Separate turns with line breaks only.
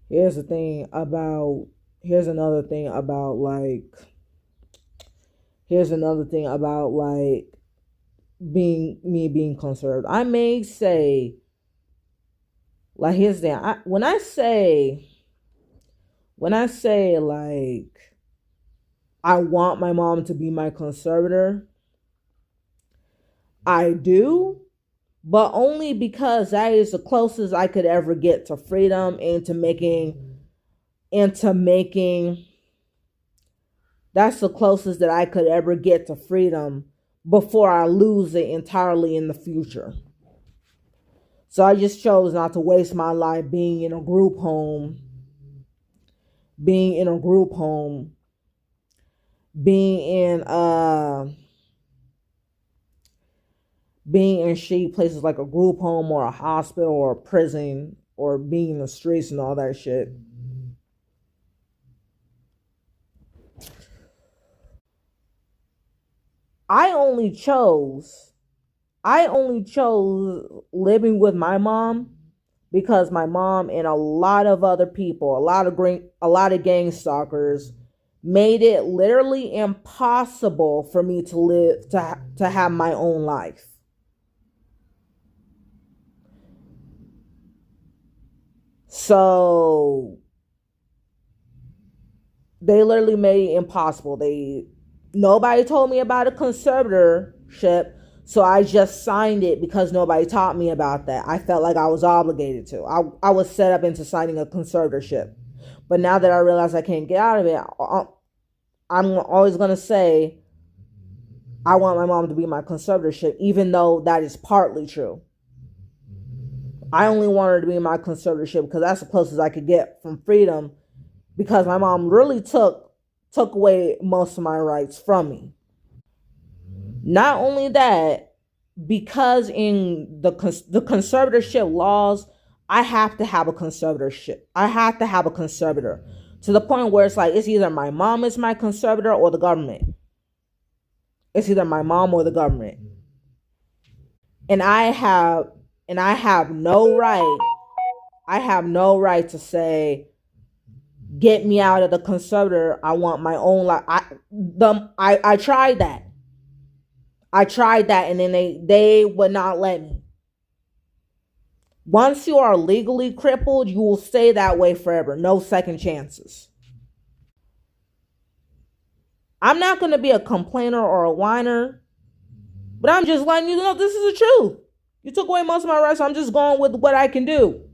here's the thing about here's another thing about like here's another thing about like being conservative. I may say like here's the thing. When I say like I want my mom to be my conservator, I do, but only because that is the closest I could ever get to freedom and to making that's the closest that I could ever get to freedom before I lose it entirely in the future. So I just chose not to waste my life being in a group home, being in being in shitty places like a group home or a hospital or a prison or being in the streets and all that shit. I only chose I only chose living with my mom because my mom and a lot of other people, a lot of gang stalkers made it literally impossible for me to to have my own life. So they literally made it impossible. Nobody told me about a conservatorship, so I just signed it because nobody taught me about that. I felt like I was obligated to. I was set up into signing a conservatorship. But now that I realize I can't get out of it, I'm always going to say I want my mom to be my conservatorship, even though that is partly true. I only want her to be my conservatorship because that's the closest I could get from freedom, because my mom really took away most of my rights from me. Not only that, because in the conservatorship laws, I have to have a conservatorship. I have to have a conservator, to the point where it's like it's either my mom is my conservator or the government. It's either my mom or the government. And I have no right. I have no right to say, get me out of the conservator. I want my own life. I tried that. I tried that, and then they would not let me. Once you are legally crippled, you will stay that way forever. No second chances. I'm not going to be a complainer or a whiner, but I'm just letting you know this is the truth. You took away most of my rights, so I'm just going with what I can do.